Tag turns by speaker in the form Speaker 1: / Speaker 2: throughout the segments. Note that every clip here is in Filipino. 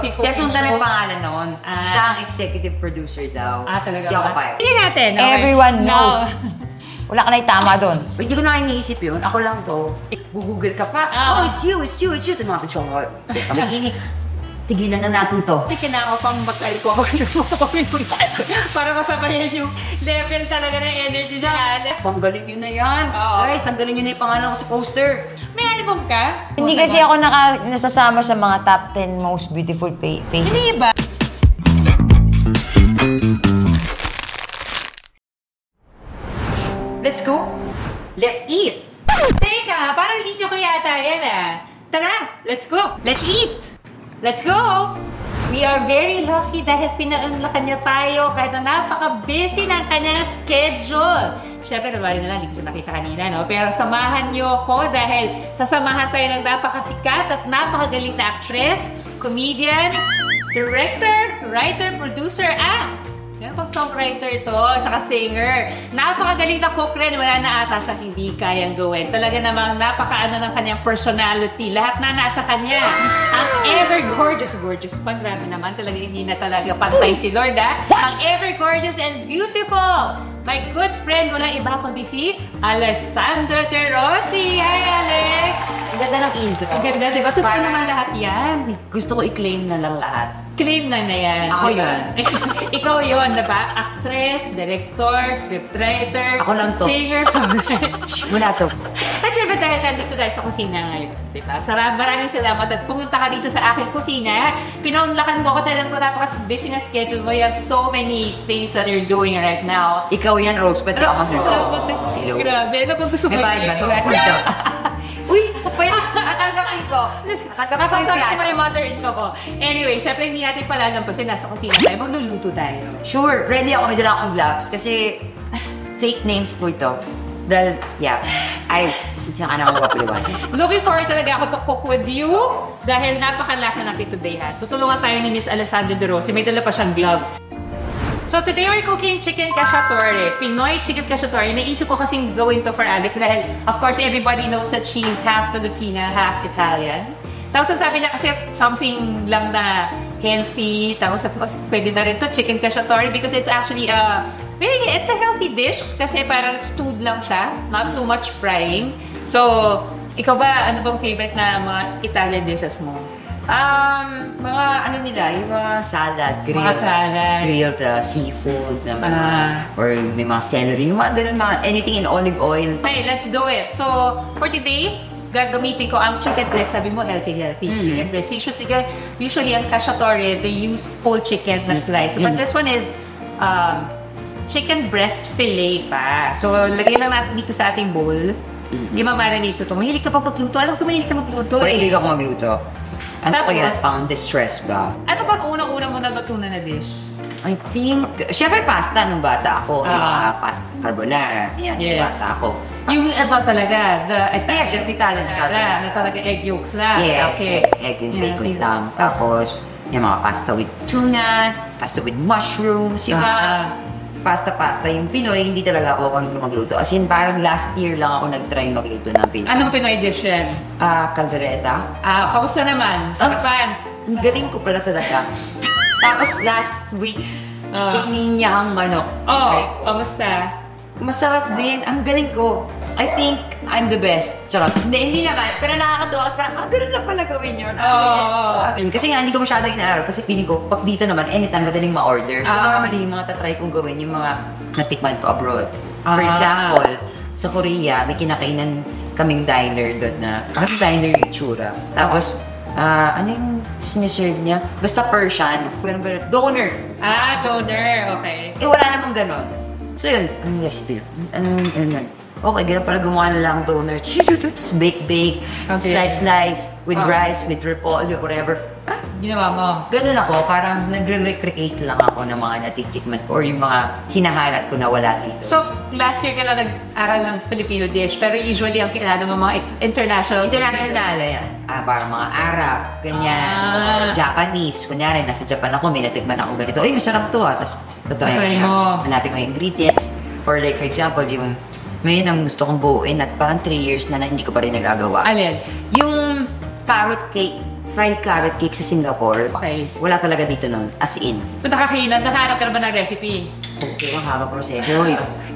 Speaker 1: Siya sundan ang pangalan noon. Siya ang executive producer daw.
Speaker 2: Talaga
Speaker 1: Hindi ako
Speaker 2: ba?
Speaker 1: pa.
Speaker 2: Tingnan natin. Okay.
Speaker 3: Everyone knows. Wala ka na itama doon.
Speaker 1: Hindi ko na iniisip yun. Ako lang to. Google ka pa. Oh, it's you, it's you, it's you. Ito mga pitsong ko. Kami tigilan na natin to.
Speaker 2: Hindi ka na ako pang mag-alko ako para masabayan yung level talaga ng energy na.
Speaker 1: Panggaling yun na yan. Guys, tanggalin nyo na yung pangalan ko sa poster.
Speaker 2: May album ka?
Speaker 3: Hindi kasi ako nasasama sa mga top 10 most beautiful faces.
Speaker 2: Hindi ba?
Speaker 1: Let's go. Let's eat.
Speaker 2: Teka, parang licho ko yata yan Tara, let's go. Let's eat. Let's go! We are very lucky dahil pinaunlakan niya tayo kahit na napaka-busy ng kanyang schedule. Siyempre, nabali na lang, hindi ko siya nakita kanina, no? Pero samahan niyo ako dahil sasamahan tayo ng napakasikat at napakagaling na actress, comedian, director, writer, producer, yan pang songwriter ito, tsaka singer. Napakagaling na cook rin, wala na ata siya hindi kayang gawin. Talaga namang napakaano ng kanyang personality. Lahat na nasa kanya. Ang ever gorgeous pang grabe naman. Talaga hindi na talaga pantay si Lord, Ang ever gorgeous and beautiful. My good friend, walang iba kundi si Alessandro De Rossi. Hi, Alex!
Speaker 1: Ang ganda ng intro.
Speaker 2: Ang ganda, diba? Totoo naman lahat yan.
Speaker 1: Gusto ko i-claim na lang lahat.
Speaker 2: Claim na yan.
Speaker 1: Ako yan.
Speaker 2: Ikaw yun, diba? Actress, director, scriptwriter,
Speaker 1: ako lang to.
Speaker 2: Singer, songwriter.
Speaker 1: Wala to.
Speaker 2: At syempre dahil nandito tayo sa kusina ngayon, diba? Maraming salamat at pumunta ka dito sa aking kusina. Pinaunlakan mo ko talagang napaka-busy na schedule mo. You have so many things that you're doing right now.
Speaker 1: Ikaw yan, Rose. Pwede ako kasi to.
Speaker 2: Grabe, ano ba gusto mo?
Speaker 1: May bayad ba to? Uy! Natanggapin ko.
Speaker 2: Napasakit mo yung mother-in-law ko. Anyway, syempre hindi natin palalampasin. Nasa kusina tayo. Magluluto tayo.
Speaker 1: Sure. Ready ako. May dala akong gloves. Kasi fake names po ito. Dahil, hindi ka na ako mapaliwan.
Speaker 2: Looking forward talaga ako to cook with you. Dahil napakalaki natin today, Tutulungan tayo ni Miss Alessandro De Rossi. May dala pa siyang gloves. So today we're cooking chicken cacciatore. Pinoy chicken cacciatore. Naisip ko kasing gawin to for Alex dahil of course everybody knows that she's half Filipina, half Italian. Tapos sabi niya kasi something lang na healthy. Tapos sabi ko pwede na rin to chicken cacciatore because it's actually it's a healthy dish kasi parang stewed lang siya, not too much frying. So ikaw ba, ano bang favorite na mga Italian dishes mo?
Speaker 1: Mga ano nila, yung mga salad, grilled seafood, or may mga celery, yung mga ganun, anything in olive oil.
Speaker 2: Okay, let's do it. So, for today, gagamitin ko ang chicken breast. Sabi mo, healthy chicken breast. Usually, ang cacciatore, they use whole chicken na slice. But this one is chicken breast fillet pa. So, lagay lang natin dito sa ating bowl. Hindi mamarinate ito. Mahilig ka pa magluto. Alam ko, mahilig ka magluto.
Speaker 1: Mahilig ako magluto. Ano ko yan? Pang distress ba?
Speaker 2: Ano ba unang-unang mo natutunan na dish?
Speaker 1: I think, syempre pasta nung bata ako. Pasta carbonara. Yan, pasta ako.
Speaker 2: Yung iba talaga,
Speaker 1: yes, yung Italian carbonara.
Speaker 2: Na talaga egg yolks lang.
Speaker 1: Yes, egg and bacon lang. Tapos, yung mga pasta with tuna, pasta with mushrooms, yung pasta. Yung Pinoy, hindi talaga ako magluto. As in, parang last year lang ako nag-try magluto ng Pinoy.
Speaker 2: Anong Pinoy dish yan?
Speaker 1: Caldereta.
Speaker 2: Kamusta naman? Sarapan?
Speaker 1: Ang galing ko pala talaga. Tapos last week, kininyang manok.
Speaker 2: Kamusta?
Speaker 1: Masarap din. Ang galing ko. I think I'm the best. Charot. Hindi naman. Pero nakakatuwa kasi parang, ganun lang pala gawin yun. Kasi nga, hindi ko masyadong inaaral. Kasi feeling ko, pag dito naman, anytime madaling ma-order. So normally, yung mga tatry kong gawin, yung mga natikman ko abroad. For example, sa Korea, may kinakainan kaming diner doon na, diner yung itsura. Tapos, ano yung siniserve niya? Basta Persian. Ganun. Doner.
Speaker 2: Doner. Okay.
Speaker 1: Wala namang ganun. So yun, anong recipe? Okay, ganun pala gumawa na lang doner. Tapos bake. Slice with rice, with repolyo, whatever.
Speaker 2: Ginawa mo?
Speaker 1: Ganun ako, parang nagre-recreate lang ako ng mga natitikman ko or yung mga hinahanap ko na wala dito.
Speaker 2: So, last year ka lang nag-aral ng Filipino dish, pero usually ang kinala mo mga international
Speaker 1: yan. Parang mga Arab, ganyan. Japanese. Kunyari, nasa Japan ako, may natikman ako ganito. Ay, masarap to Tapos, totoo siya. Hanapin mo yung ingredients. For example, ngayon ang gusto kong buuin at parang 3 years na hindi ko pa rin nagagawa.
Speaker 2: Alin?
Speaker 1: Yung carrot cake fried carrot cake sa Singapore.
Speaker 2: Okay.
Speaker 1: Wala talaga dito nun. As in.
Speaker 2: Punta ka kailan, nakahanap ka na ba ng recipe?
Speaker 1: Okay, ang haba proseso.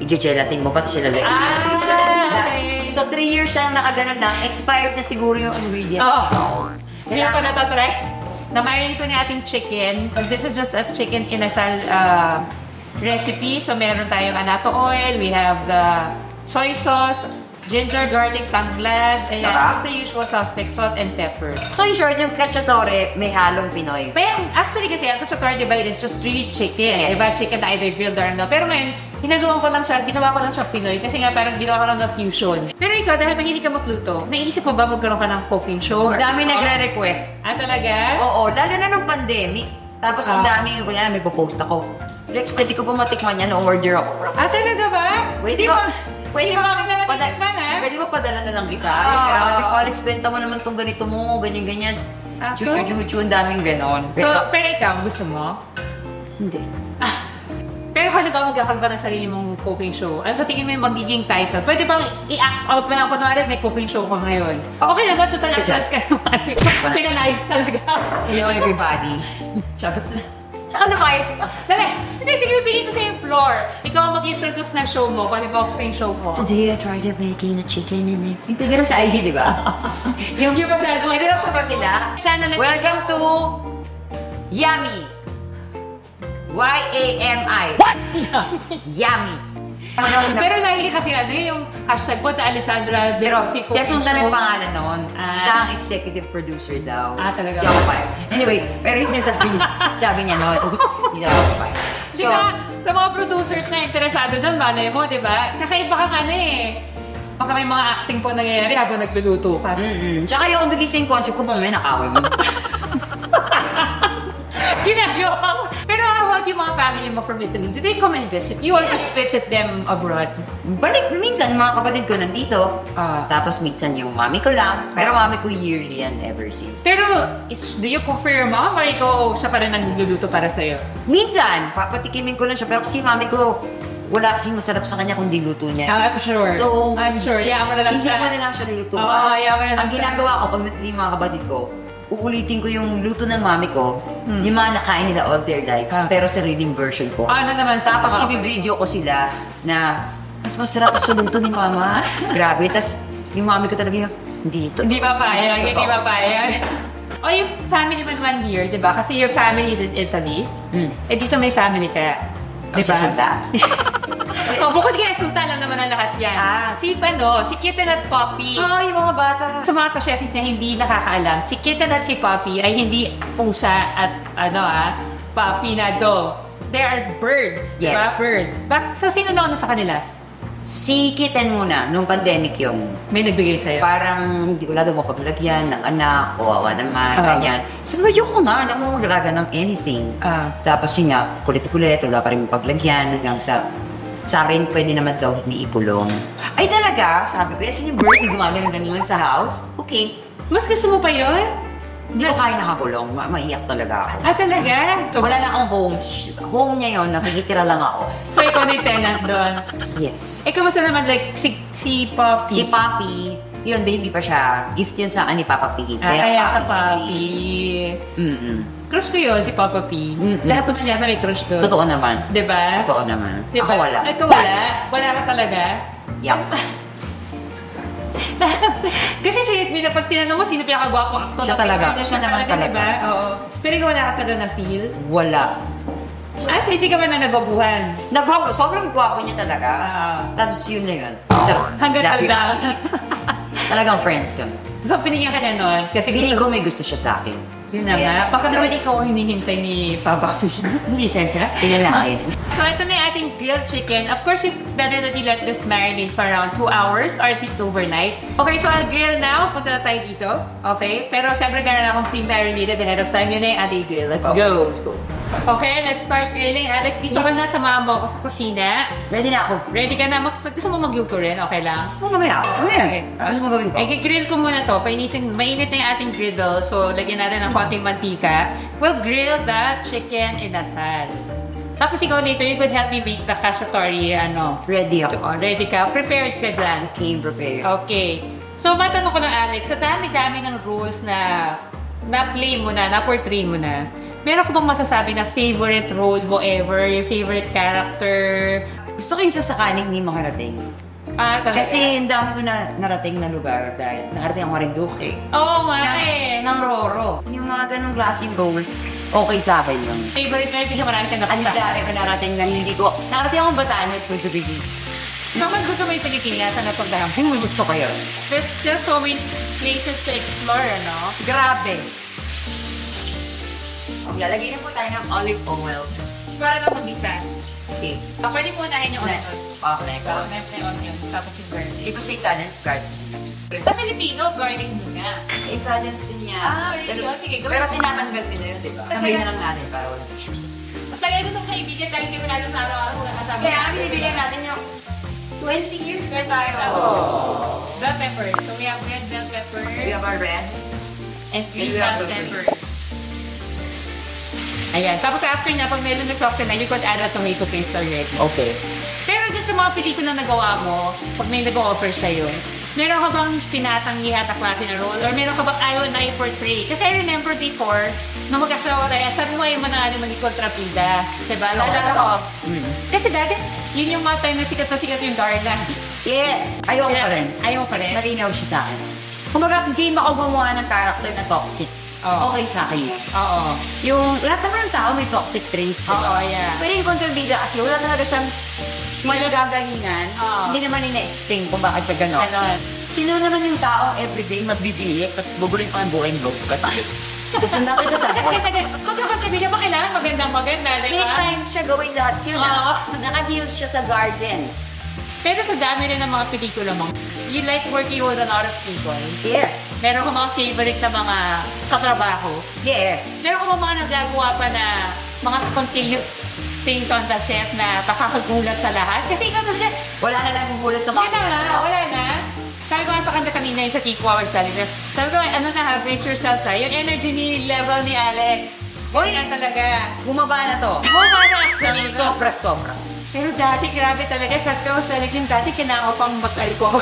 Speaker 1: I-gelatin mo pati sila like.
Speaker 2: Okay.
Speaker 1: So, 3 years siyang nakaganon na. Expired na siguro yung ingredients.
Speaker 2: Oo. Hindi pa natatry. Na-marinate ko ni ating chicken. This is just a chicken inasal recipe. So, meron tayong anato oil. We have the soy sauce, ginger, garlic, tanglad. Ayan,
Speaker 1: Sarap.
Speaker 2: just the usual suspect, salt and pepper.
Speaker 1: So, in short, yung cacciatore, may halong Pinoy.
Speaker 2: Pero actually kasi ang cacciatore, diba, it's just really chicken.
Speaker 1: Chicken.
Speaker 2: Diba, chicken na either grilled or ano. Pero ngayon, hinaluan ko lang siya, ginawa ko lang siya Pinoy kasi nga parang ginawa ko lang na fusion. Pero ikaw, dahil mahilig ka magluto, naisip mo ba magkaroon ka ng cooking show?
Speaker 1: Ang dami nagre-request.
Speaker 2: Talaga?
Speaker 1: Oo, lalo na nung pandemic. Tapos ang dami, kunya may post ako. Lex, pwede ko pa matikman yan, order ako.
Speaker 2: Talaga ba?
Speaker 1: Pwede
Speaker 2: Di
Speaker 1: ba?
Speaker 2: Pwede ba kami na natikman, ha?
Speaker 1: Pwede ba padala na lang kita?
Speaker 2: Oo.
Speaker 1: Pero Alex, benta mo naman tong ganito mo, ganyan-ganyan. Chuchu-chuchu, ang daming ganon.
Speaker 2: So, pero ikaw, gusto mo?
Speaker 1: Hindi.
Speaker 2: Pero halimbawa magkakaroon ka ng sarili mong cooking show, ano sa tingin mo yung magiging title? Pwede bang i-act out mo lang kunwari may cooking show ko ngayon? Okay naman, total actress ka naman. Penalize talaga.
Speaker 1: Hello everybody. Sagot lang. Tsaka nakayos ka.
Speaker 2: Dali! Hindi, sige, bibigyan ko sa yung floor. Ikaw ang mag-introduce ng show mo, kung ano cooking show mo.
Speaker 1: Today I tried making a chicken and yung pigaro sa IG, di ba?
Speaker 2: Yung ba siya?
Speaker 1: Seryoso ba sila?
Speaker 2: Channel na
Speaker 1: Welcome to Yummy. Y-A-M-I.
Speaker 2: What?
Speaker 1: Yummy.
Speaker 2: Pero lagi kasi ano yung hashtag po, Alessandra
Speaker 1: Pero
Speaker 2: Berosi
Speaker 1: siya sundan
Speaker 2: Show.
Speaker 1: ang pangalan nun.
Speaker 2: Ah.
Speaker 1: Siya ang executive producer daw.
Speaker 2: Talaga.
Speaker 1: Hindi ako papayag. Anyway, pero hindi sabi niya nun. Hindi daw ako papayag.
Speaker 2: Di ba, sa mga producers na interesado doon, malay mo, di ba? Kakaiba kang ano eh. Baka may mga acting po nangyayari habang nagluluto ka.
Speaker 1: Tsaka yung bigay sa yung concept ko, mamaya nakawin mo.
Speaker 2: Ginagawa. Pero how about yung mga family mo from Italy? Do they come and visit you or just visit them abroad?
Speaker 1: Balik, minsan mga kapatid ko nandito.
Speaker 2: Ah.
Speaker 1: Tapos minsan yung mami ko lang. Pero mami ko yearly and ever since.
Speaker 2: Pero, do you cook for your mom or ikaw siya pa rin nagluluto para sa'yo?
Speaker 1: Minsan, papatikimin ko lang siya. Pero kasi mami ko, wala kasing masarap sa kanya kung di luto niya.
Speaker 2: I'm sure.
Speaker 1: So,
Speaker 2: I'm sure. Yeah, mo na lang
Speaker 1: hindi
Speaker 2: siya.
Speaker 1: mo na lang siya lulutuan.
Speaker 2: Oo, yeah, mo na lang
Speaker 1: Ang ginagawa ko, pag natili yung mga kapatid ko, uulitin ko yung luto ng mami ko, yung mga nakain nila all their lives, pero sariling version ko.
Speaker 2: Ano naman sa
Speaker 1: Tapos i-video ko sila na mas masarap sa luto ni mama. Grabe. Tapos yung mami ko talaga yung, hindi ito.
Speaker 2: Hindi papayag,
Speaker 1: Hindi
Speaker 2: hindi
Speaker 1: totoo.
Speaker 2: papayag. O yung family mo naman here, di ba? Kasi your family is in Italy. Eh dito may family ka. Di ba?
Speaker 1: Sulta.
Speaker 2: Bukod kaya sulta, alam naman ang lahat yan. Si Kitten at Poppy.
Speaker 1: Yung mga bata.
Speaker 2: Sa mga ka-chefis na hindi nakakaalam, si Kitten at si Poppy ay hindi pusa at Poppy na dog. They are birds.
Speaker 1: Yes.
Speaker 2: Diba? Birds. So, sino nauna sa kanila?
Speaker 1: Si Kitten muna, nung pandemic yung
Speaker 2: May nagbigay sa'yo.
Speaker 1: parang hindi wala daw mapaglagyan ng anak, kawawa naman, ganyan. Sabi ko, ko nga, alam mo maglaga ng anything. Tapos yun nga, kulit-kulit, wala pa rin mapaglagyan, hanggang sa sabi, pwede naman daw hindi ipulong. Ay talaga, sabi ko, yes, yung bird, gumagano ganun lang sa house. Okay.
Speaker 2: Mas gusto mo pa yun?
Speaker 1: Hindi ko kaya nakapulong, maiyak talaga ako.
Speaker 2: Talaga?
Speaker 1: So, wala na akong home. Home niya yun, nakikitira lang ako.
Speaker 2: So, ikaw na yung tenant doon.
Speaker 1: Yes.
Speaker 2: Kamusta naman, like, si Poppy?
Speaker 1: Si Papi, yun, baby pa siya. Gift yun sa akin ni Papa P.
Speaker 2: Kaya ka, Poppy. Crush ko yun, si Papa P. Lahat po niya may crush ko.
Speaker 1: Totoo naman.
Speaker 2: Diba?
Speaker 1: Totoo naman.
Speaker 2: Diba?
Speaker 1: Ako wala.
Speaker 2: Ito wala? Wala ka talaga?
Speaker 1: Yup.
Speaker 2: Kasi siya, pag tinanong mo, sino pinakagwapo actor?
Speaker 1: Siya talaga.
Speaker 2: Siya naman talaga. Diba? Oo. Pero ikaw wala ka talaga na-feel?
Speaker 1: Wala.
Speaker 2: Sisi ka man na nagwabuhan.
Speaker 1: Sobrang gwapo niya talaga. Tapos yun na yun.
Speaker 2: Hanggang
Speaker 1: Love you.
Speaker 2: talaga.
Speaker 1: Talagang friends kami.
Speaker 2: So, pinigyan ka na nun. Kasi
Speaker 1: Feeling ko may gusto siya sa akin.
Speaker 2: Yun na nga. Baka naman ikaw ang hinihintay ni Papa Fish. Hindi ka?
Speaker 1: Pinalain.
Speaker 2: So, ito na yung ating grilled chicken. Of course, it's better that you let this marinate for around 2 hours or at least overnight. Okay, so I'll grill now. Punta na tayo dito. Okay? Pero syempre, meron akong pre-marinated ahead of time. Yun na yung ating grill. Let's go.
Speaker 1: Let's go.
Speaker 2: Okay, let's start grilling. Alex, dito ka na, samahan mo ako sa kusina.
Speaker 1: Ready na ako.
Speaker 2: Ready ka na? Gusto mo magluto rin? Okay lang?
Speaker 1: Mamaya.
Speaker 2: Okay.
Speaker 1: Ano mo gawin ko?
Speaker 2: I-grill ko muna to. Mainit na yung ating griddle. So, lagyan natin ng konting mantika. We'll grill the chicken inasal. Tapos ikaw later, you could help me make the cacciatore,
Speaker 1: Ready ako.
Speaker 2: Ready ka? Prepared ka dyan?
Speaker 1: Okay, prepare.
Speaker 2: Okay. So, matanong ko lang, Alex, sa dami-dami ng rules na na-play mo na, na-portray mo na, meron ko bang masasabi na favorite role mo ever? Your favorite character?
Speaker 1: Gusto ko yung sasakaling hindi makarating.
Speaker 2: Talaga?
Speaker 1: Kasi ang dami ko na narating na lugar dahil nakarating ako Marinduque.
Speaker 2: Oo nga eh.
Speaker 1: Ng Roro. Yung mga ganong klaseng roles, okay sa akin yun.
Speaker 2: Favorite mo yung pinakamarami ka
Speaker 1: Ang
Speaker 2: nakita?
Speaker 1: dami ko narating na hindi ko. Nakarating akong Batanes, Puerto Rico.
Speaker 2: Naman gusto mo yung Pilipinas na napagdahang?
Speaker 1: Gusto ko yun.
Speaker 2: There's still so many places to explore, ano?
Speaker 1: Grabe. Lalagay na po tayo ng olive oil.
Speaker 2: Para lang mag-isa.
Speaker 1: Okay.
Speaker 2: Pwede mo unahin yung onion.
Speaker 1: Okay.
Speaker 2: Left na yung onion, tapos yung garlic.
Speaker 1: Ito sa Italian garlic.
Speaker 2: Sa Filipino, garlic muna.
Speaker 1: Italians din niya.
Speaker 2: Really? Oh, sige, gawin
Speaker 1: Pero
Speaker 2: mo.
Speaker 1: tinatanggal nila yun, di ba? Sabay na lang natin para wala tissue.
Speaker 2: Mas lagay mo itong kaibigan dahil hindi mo lalo sa araw-araw na kasama.
Speaker 1: Kaya binibigyan natin yung 20 years na tayo.
Speaker 2: Bell peppers. So we have red bell pepper
Speaker 1: We have our red.
Speaker 2: and green
Speaker 1: we have
Speaker 2: bell
Speaker 1: the
Speaker 2: pepper. Ayan. Tapos after na, pag medyo nag-soften na, you could add a tomato paste already.
Speaker 1: Okay.
Speaker 2: Pero dyan sa mga pelikula na nagawa mo, pag may nag-offer sa'yo, meron ka bang tinatanggihan at klase na role? Or meron ka bang ayaw na i-portray? Kasi I remember before, nung mag-asawa tayo, sabi mo ay manalo maging kontrapida. Diba? Lalala ko. Kasi dati, yun yung mga time na sikat yung Darla.
Speaker 1: Yes! Ayaw ko pa rin.
Speaker 2: Ayaw pa rin?
Speaker 1: Malinaw siya sa akin. Kumbaga, hindi ako gumawa ng character na toxic.
Speaker 2: Oo.
Speaker 1: Okay sa akin.
Speaker 2: Oo.
Speaker 1: Yung lahat naman ng tao may toxic traits.
Speaker 2: Oo, yeah.
Speaker 1: Pero yung kontrabida kasi wala talaga siyang magagalingan.
Speaker 2: Oo.
Speaker 1: Hindi naman nina-explain kung bakit siya gano'n.
Speaker 2: Ganon.
Speaker 1: Sino naman yung tao everyday magbibili tapos bubulin pa ang buhay mo ka tayo. Tapos ang dami ka sa buhay.
Speaker 2: Magkakasabili ba kailangan maganda, di
Speaker 1: Three
Speaker 2: ba?
Speaker 1: times siya gawin lahat yun.
Speaker 2: Oo.
Speaker 1: Naka-heels siya sa garden.
Speaker 2: Pero sa dami rin ng mga pelikula mo, you like working with a lot of people.
Speaker 1: Yes.
Speaker 2: Meron ka mga favorite na mga katrabaho.
Speaker 1: Yes.
Speaker 2: Meron ka mga nagagawa pa na mga continuous things on the set na pakakagulat sa lahat. Kasi ikaw na set,
Speaker 1: Wala na lang huhulas sa mga
Speaker 2: yun na nga, wala na. Sabi ko nga sa kanta kanina yung sa Kiko Hours talaga. Sabi ko, ano na ha, brace yourself sa yung energy level ni Alex.
Speaker 1: Uy!
Speaker 2: Yan talaga.
Speaker 1: Bumaba na to.
Speaker 2: Bumaba na actually.
Speaker 1: Sobra-sobra.
Speaker 2: Pero dati, grabe talaga. Sabi ko sa Alex yung dati, kailangan ko pang mag-alcohol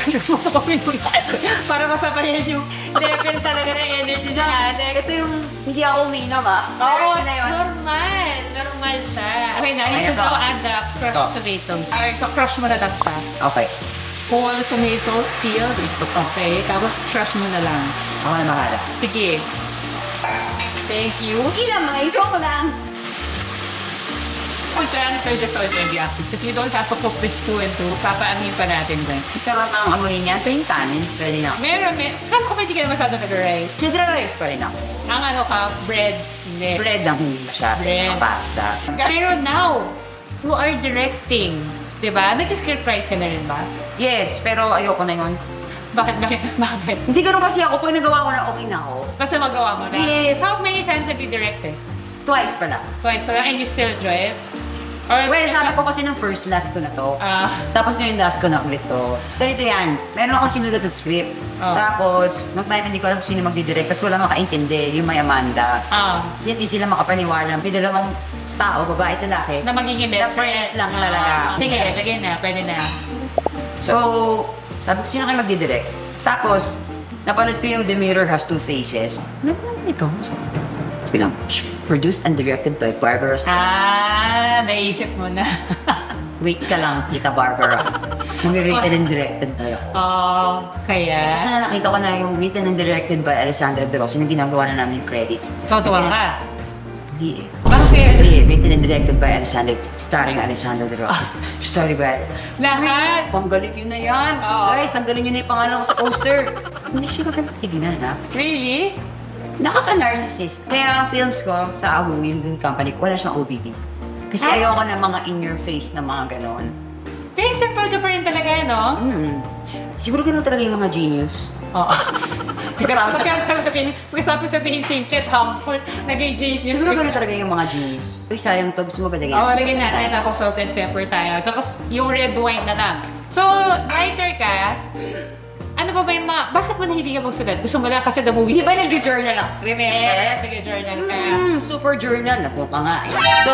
Speaker 2: para masabayan yung level talaga ng energy ng Alex.
Speaker 1: Ito yung hindi ako uminom
Speaker 2: Oo,
Speaker 1: na yun.
Speaker 2: normal. Normal siya. Okay na, you
Speaker 1: Ayos
Speaker 2: could now
Speaker 1: ako.
Speaker 2: add the crushed tomato. Okay, so crush mo na that pa.
Speaker 1: Okay.
Speaker 2: Whole tomato, peel. Okay, tapos crush mo na lang.
Speaker 1: Ako na mahala.
Speaker 2: Sige. Thank you.
Speaker 1: Okay lang, mga intro ko lang.
Speaker 2: We'll transfer this already after. If you don't have to cook this 2 and 2, papaanin pa natin ba?
Speaker 1: Sarap ang amoy niya. Ito yung tannins. Ready na.
Speaker 2: Meron. Saan ko hindi ka na masyado nag-rice?
Speaker 1: Nagra-rice pa rin ako.
Speaker 2: Ang ano ka, bread. Hindi.
Speaker 1: Bread ang hindi masyado.
Speaker 2: Bread.
Speaker 1: Pasta.
Speaker 2: Pero now, you are directing. Diba? Nag-script write ka na rin ba?
Speaker 1: Yes, pero ayoko na yun.
Speaker 2: Bakit?
Speaker 1: Hindi ganun kasi ako. Pag nagawa ko na, okay na ako.
Speaker 2: Basta magawa mo na.
Speaker 1: Yes.
Speaker 2: How many times have you directed?
Speaker 1: Twice pala.
Speaker 2: Twice pa lang, and you still enjoy it? Or,
Speaker 1: Well, sabi ko kasi nung first last ko na to. Tapos ngayon last ko na ulit to. Ganito yan. Meron akong sinulat na script. Tapos, nung time hindi ko alam kung sino magdidirect kasi wala makaintindi. Yung may Amanda. Kasi hindi sila makapaniwala. May dalawang tao, babae at lalaki.
Speaker 2: na magiging best
Speaker 1: Na friends lang talaga.
Speaker 2: Sige, lagay na. Pwede na.
Speaker 1: So, sabi ko, sino kayo magdidirect? Tapos, napanood ko yung The Mirror Has Two Faces. Nagkaroon ito. Sabi lang, produced and directed by Barbara Streisand.
Speaker 2: Naisip mo na.
Speaker 1: Wait ka lang, kita Barbara. Mag-written and directed by ako.
Speaker 2: Kaya?
Speaker 1: Tapos na nakita ko na yung written and directed by Alessandra De Rossi, yung ginagawa na namin yung credits.
Speaker 2: Tutuwa ka?
Speaker 1: Hindi eh.
Speaker 2: Bakit?
Speaker 1: Kasi written and directed by Alessandra, starring Alessandra De Rossi. Story by...
Speaker 2: Lahat?
Speaker 1: Panggaling yun na yan. Guys, tanggalin nyo na yung pangalan ko sa poster. Hindi siya magkatignan, ha?
Speaker 2: Really?
Speaker 1: Nakaka-narcissist. Kaya ang films ko sa AHU, yung company ko, wala siyang OBD. Kasi ayoko ng mga in-your-face na mga ganon.
Speaker 2: Very simple to pa rin talaga, no?
Speaker 1: Siguro ganun talaga yung mga genius.
Speaker 2: Oo.
Speaker 1: Teka
Speaker 2: Pagkasabi sabihin simple at humble, naging genius.
Speaker 1: Siguro ganun talaga yung mga genius. Uy, sayang to. Gusto mo ba lagyan?
Speaker 2: Oo, lagyan natin. Tapos salt and pepper tayo. Tapos yung red wine na lang. So, writer ka, ano ba yung mga... Bakit mo nahilig ka magsulat? Gusto mo lang kasi the movies...
Speaker 1: Di ba nag-journal ako? Remember?
Speaker 2: Yes, nag-journal ka.
Speaker 1: Super journal. Nato ka nga eh. So,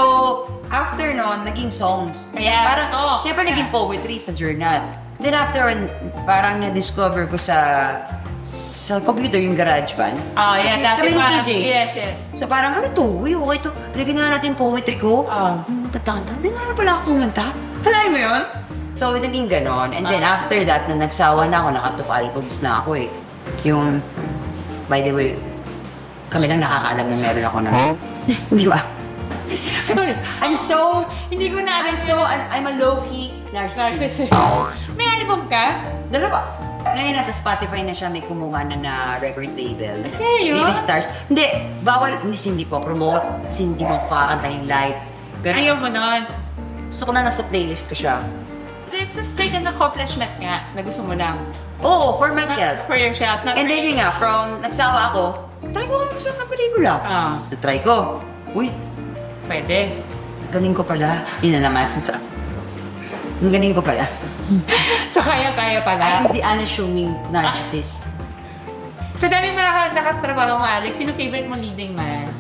Speaker 1: after nun, naging songs.
Speaker 2: Kaya,
Speaker 1: parang,
Speaker 2: songs.
Speaker 1: siyempre naging poetry sa journal. Then after, parang na-discover ko sa sa computer yung GarageBand.
Speaker 2: Oh, yeah. Dati
Speaker 1: Kami ni
Speaker 2: parang,
Speaker 1: TJ.
Speaker 2: yes, yes.
Speaker 1: So parang ano to? Uy, okay to. Lagyan nga natin poetry ko. Tatanda, hindi nga na pala ako kumanta. Kalahin mo yun? So, naging ganon. And then after that, na nagsawa na ako, naka-2 albums na ako eh. Yung, by the way, kami lang nakakaalam na meron ako na. Di ba? I'm so,
Speaker 2: Hindi ko na
Speaker 1: I'm a low-key narcissist.
Speaker 2: May album ka?
Speaker 1: Dalawa. Ngayon nasa Spotify na siya, may kumuha na record label.
Speaker 2: Seryo?
Speaker 1: Baby Stars. Hindi, bawal, hindi po promote, hindi mo kakantahin live. Ganun.
Speaker 2: Ayaw mo nun.
Speaker 1: Gusto ko na nasa playlist ko siya.
Speaker 2: It's just like an accomplishment nga na gusto mo lang.
Speaker 1: Oo, for myself.
Speaker 2: For yourself. Not
Speaker 1: And then yun nga, from nagsawa ako, try ko ang gusto ng pelikula. Try ko. Uy,
Speaker 2: Pwede.
Speaker 1: galing ko pala. Yun na naman. Ang galing ko pala.
Speaker 2: So, kaya-kaya pala.
Speaker 1: I'm the unassuming narcissist.
Speaker 2: So, dami mo nakatrabaho mo, Alex. Sino favorite mo leading man?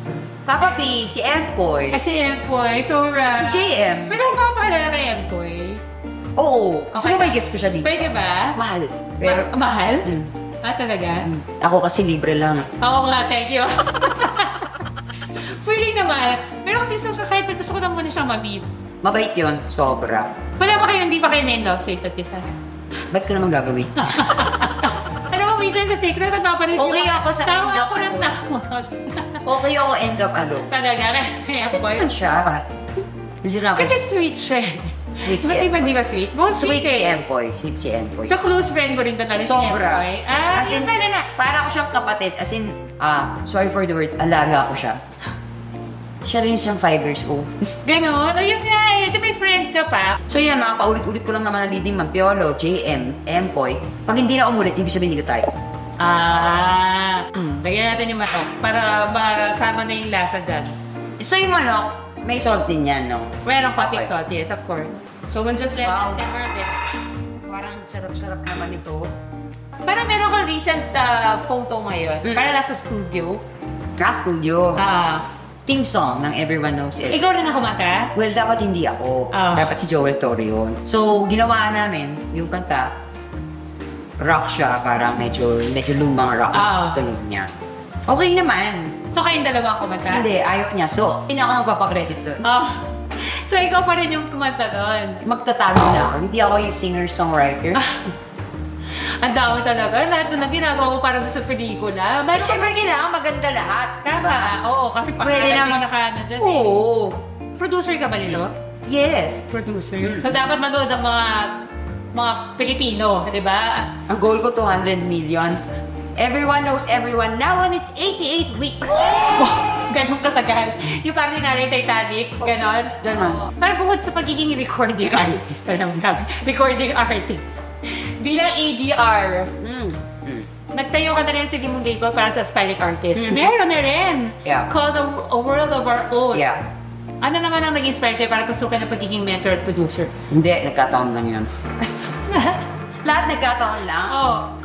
Speaker 1: Papa P, si Empoy.
Speaker 2: Kasi Empoy, Sora.
Speaker 1: Si JM.
Speaker 2: Pwede ko mapapalala kay Empoy.
Speaker 1: Oo.
Speaker 2: Okay.
Speaker 1: So, may guess ko siya dito.
Speaker 2: Pwede ba?
Speaker 1: Mahal. Pero,
Speaker 2: Mahal?
Speaker 1: Mm.
Speaker 2: Talaga?
Speaker 1: Ako kasi libre lang.
Speaker 2: Oo nga, thank you. Pwede naman. Pero kasi kahit gusto ko lang muna siyang mag-meet.
Speaker 1: Mabait yun. Sobra.
Speaker 2: Wala ba kayo, hindi ba kayo na-in-love sa isa't isa?
Speaker 1: Ba't ko naman gagawin?
Speaker 2: Alam mo, minsan sa TikTok, nagpapalit
Speaker 1: Okay ako sa
Speaker 2: tawag
Speaker 1: end-up
Speaker 2: ako ng
Speaker 1: ano.
Speaker 2: tawag.
Speaker 1: Okay ako end up ano.
Speaker 2: Talaga, kaya boy.
Speaker 1: Ano siya? Hindi na ako.
Speaker 2: Kasi sweet siya.
Speaker 1: Sweet si
Speaker 2: Ba't iba di ba sweet? Mo
Speaker 1: Sweet
Speaker 2: sweet
Speaker 1: si
Speaker 2: eh.
Speaker 1: Empoy. Sweet si Empoy.
Speaker 2: So close friend mo rin ba talaga si
Speaker 1: Sobra.
Speaker 2: Empoy?
Speaker 1: As in,
Speaker 2: Yun pala na.
Speaker 1: para ko siyang kapatid. As in, sorry for the word, alaga ko siya. Siya rin siyang 5 years old.
Speaker 2: Ganon? Ayun nga eh. Ito may friend ka pa.
Speaker 1: So yan, mga paulit-ulit ko lang naman ang leading man. Piolo, JM, Empoy. Pag hindi na umulit, ibig sabihin nila tayo.
Speaker 2: Lagyan natin yung manok para makasama na yung lasa dyan.
Speaker 1: So yung manok, may salt din yan, no?
Speaker 2: Meron konting
Speaker 1: Okay.
Speaker 2: salt, yes, of course. So we'll just let
Speaker 1: Wow.
Speaker 2: it simmer a bit.
Speaker 1: Parang sarap-sarap naman ito.
Speaker 2: Parang meron kang recent photo ngayon. Para nasa studio.
Speaker 1: Studio. Team song ng Everyone Knows It.
Speaker 2: Ikaw rin ang kumanta?
Speaker 1: Well, dapat hindi ako. Dapat si Joel Torre yun. So, ginawa namin yung kanta. Rock siya, parang medyo lumang rock tunog niya. Okay naman.
Speaker 2: So kayong dalawa ang kumanta?
Speaker 1: Hindi, ayaw niya. So, hindi na ako magpapakredit doon.
Speaker 2: So ikaw pa rin yung kumanta doon?
Speaker 1: Magtatago na ako. Hindi ako yung singer-songwriter.
Speaker 2: Ang dami talaga. Lahat na ginagawa mo parang sa pelikula.
Speaker 1: Pero syempre kailangan maganda lahat.
Speaker 2: Tama. Oo, kasi
Speaker 1: Pwede naman
Speaker 2: nakano dyan
Speaker 1: Oo.
Speaker 2: Producer ka ba nito?
Speaker 1: Yes.
Speaker 2: Producer. So dapat manood ang mga Pilipino, di ba?
Speaker 1: Ang goal ko 200 million. Everyone knows everyone. Now on its 88th week.
Speaker 2: Ganon katagal. Yung parang nanay Titanic, ganon.
Speaker 1: Ganon.
Speaker 2: Pero bukod sa pagiging recording artist, recording artist, bilang ADR, nagtayo ka na rin sa limong label para sa aspiring artists. Meron na rin.
Speaker 1: Yeah.
Speaker 2: Called a World of Our Own.
Speaker 1: Yeah.
Speaker 2: Ano naman ang nag-inspire sa'yo para pasukin ang pagiging mentor at producer?
Speaker 1: Hindi, nagkataon lang yun. Lahat nagkataon lang.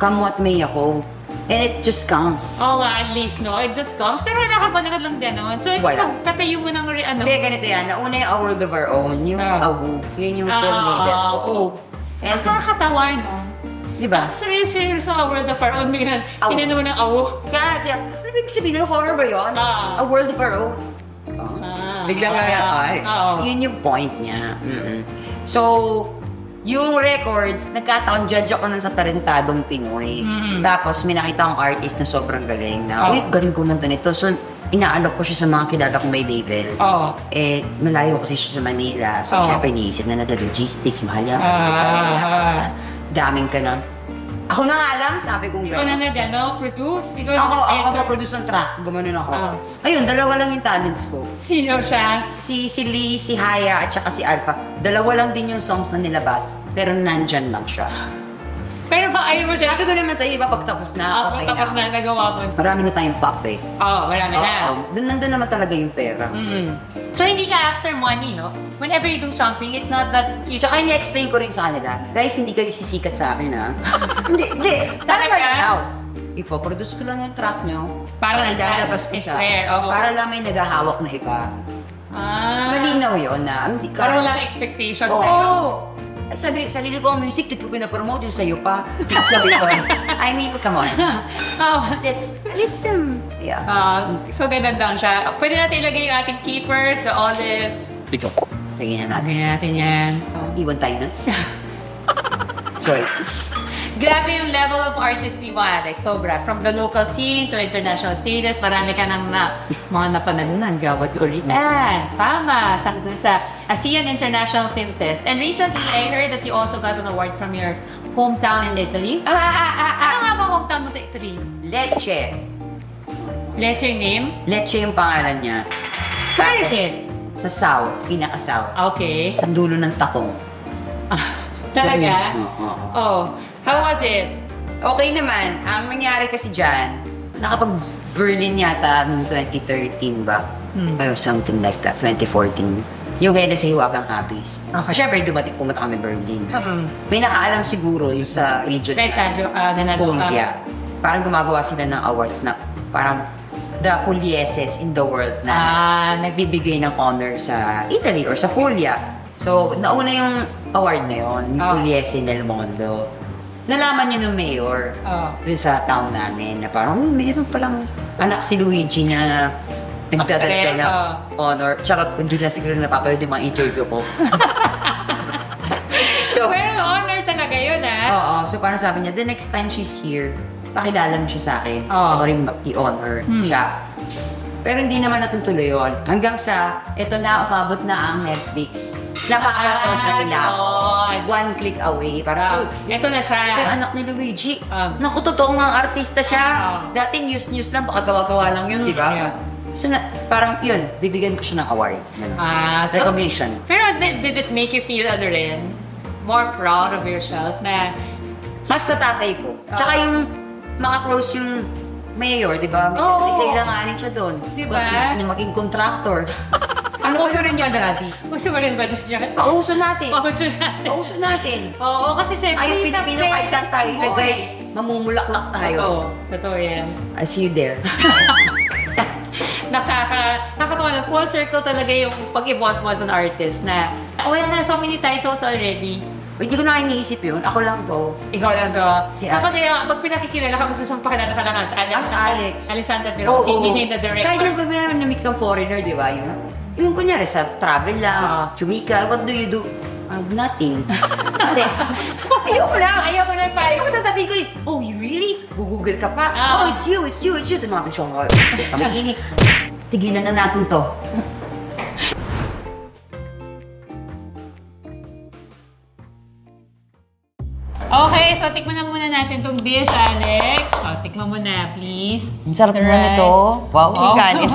Speaker 1: Come what may ako. And it just comes.
Speaker 2: Oo nga, at least, no? It just comes. Pero wala ka pa lang ganon. So, ito
Speaker 1: Wala.
Speaker 2: pagtatayo mo ng
Speaker 1: Hindi, ganito yan. Nauna yung A World of Our Own. Yung AWO. Yun yung film nila. Oo. And,
Speaker 2: Nakakatawa, no?
Speaker 1: di ba?
Speaker 2: Serious ang A World of Our Own. Biglang, pinano mo ng awo.
Speaker 1: Kaya siya, ano ibig sabihin? Horror ba yun? A World of Our Own. Biglang ay. Yun yung point niya. So, yung records, nagkataon, judge ako nun sa Tarantadong Pinoy. Tapos, may nakita akong artist na sobrang galing na, uy, galing kumanta nito. So, inaalok ko siya sa mga kilala kong may label. Eh, malayo kasi siya sa Manila. So, syempre, iniisip na logistics, mahal yan. Daming ka na. Ako na nga lang, sabi kong
Speaker 2: Ikaw na produce?
Speaker 1: Ako pa-produce ng track. Gumanon ako. Ayun, dalawa lang yung talents ko.
Speaker 2: Sino siya?
Speaker 1: Si Lee, si Haya, at saka si Alpha. Dalawa lang din yung songs na nilabas. Pero nandyan lang siya.
Speaker 2: Pero ba ayaw mo siya?
Speaker 1: Sabi ko naman sa iba, pag tapos na, okay
Speaker 2: Tapos na, nagawa mo.
Speaker 1: Marami na tayong pop eh.
Speaker 2: Marami na.
Speaker 1: Nandun naman talaga yung pera.
Speaker 2: So, hindi ka after money, no? Whenever you do something, it's not that you...
Speaker 1: Tsaka ini-explain ko rin sa kanila, guys, hindi kayo sisikat sa akin, ha? Hindi.
Speaker 2: Talaga?
Speaker 1: Ipoproduce ko lang yung track nyo.
Speaker 2: Para
Speaker 1: lalabas ko
Speaker 2: it's
Speaker 1: siya.
Speaker 2: fair,
Speaker 1: Para lang may naghahawak na iba. Malinaw yun na. Hindi ka.
Speaker 2: Parang walang expectation
Speaker 1: Oo.
Speaker 2: sa'yo.
Speaker 1: sarili ko ang music, dito ko pinapromote yung sa'yo pa. Sabi ko, I mean, come on. Let's yeah.
Speaker 2: So, ganun lang siya. Pwede natin ilagay yung ating keepers, the olives.
Speaker 1: Ito. Lagyan na natin.
Speaker 2: Lagyan natin yan.
Speaker 1: Iwan tayo na. Sorry.
Speaker 2: Grabe yung level of artistry mo, Alex. Sobra. From the local scene to international stages, marami ka ng mga napanalunan. Gawad Uritan, Fama, sa ASEAN International Film Fest. And recently, I heard that you also got an award from your hometown in Italy. Ano nga ba hometown mo sa Italy?
Speaker 1: Lecce.
Speaker 2: Lecce yung name?
Speaker 1: Lecce yung pangalan niya.
Speaker 2: Where is it?
Speaker 1: Sa south, pinaka-south.
Speaker 2: Okay.
Speaker 1: Sa dulo ng Takong.
Speaker 2: Talaga?
Speaker 1: Oo.
Speaker 2: Oh. How was it?
Speaker 1: Okay naman. Ang nangyari kasi dyan, nakapag-Berlin yata noong 2013 ba? Or something like that, 2014. Yung Hela sa Hiwagang Habis.
Speaker 2: Okay.
Speaker 1: Siyempre, pumunta kami Berlin. May nakaalam siguro yung sa region na Columbia. Parang gumagawa sila ng awards na parang the Pulieses in the world na nagbibigay ng honor sa Italy or sa Puglia. So, nauna yung award na yun, yung Pugliese del Mondo. Nalaman niyo ng mayor dun sa town namin na parang, mayroon palang anak si Luigi na nagdadagdag ng honor. Charot, hindi na siguro napapanood yung mga interview ko.
Speaker 2: So, pero honor talaga yun,
Speaker 1: Oo, so parang sabi niya, the next time she's here, pakilala mo siya sa akin. Ako rin i-honor siya. Pero hindi naman natutuloy yun. Hanggang sa, ito na, umabot na ang Netflix. Nakakaroon na nila ako. One click away. Parang,
Speaker 2: ito na siya.
Speaker 1: yung anak ni Luigi. Naku, totoo nga artista siya. Dati news lang, baka gawa-gawa lang yun, di ba? So, parang yun, bibigyan ko siya ng award. Recognition.
Speaker 2: Pero did it make you feel, ano rin, more proud of yourself na...
Speaker 1: Mas sa tatay ko. Tsaka yung mga close yung mayor, di ba? Kailanganin siya doon.
Speaker 2: Di ba?
Speaker 1: Gusto niya maging contractor. Ano uso rin yun dati?
Speaker 2: Gusto mo rin ba yan?
Speaker 1: Pauso natin.
Speaker 2: Pauso natin.
Speaker 1: Pauso natin.
Speaker 2: Oo, kasi syempre,
Speaker 1: Ayaw Pilipino kahit saan tayo ilagay. Mamumulaklak tayo.
Speaker 2: Totoo yan.
Speaker 1: I see you there.
Speaker 2: Nakakatawa na full circle talaga yung pag-evolve mo as an artist na wala na so many titles already.
Speaker 1: Hindi ko na iniisip yun. Ako lang to.
Speaker 2: Ikaw lang to.
Speaker 1: Si
Speaker 2: Saka
Speaker 1: Alex.
Speaker 2: kaya, pag pinakikilala ka, gusto mong pakilala ka lang as Alex.
Speaker 1: As Alex.
Speaker 2: Alexander De Rossi, hindi na director.
Speaker 1: Kahit yung pag na-meet kang foreigner, di ba? Yung kunyari sa travel lang, chumika, what do you do? Nothing. Alex. Ayoko lang.
Speaker 2: Ayaw mo na pa.
Speaker 1: Kasi kung sasabihin ko, oh, you really? Google ka pa. Oh, it's you. Tumabi siya nga. Kami ini. Tigilan na natin to.
Speaker 2: Okay, so tikman na muna natin itong dish, Alex. O, tikman mo na, please.
Speaker 3: Ang sarap naman ito. Wow, kanin.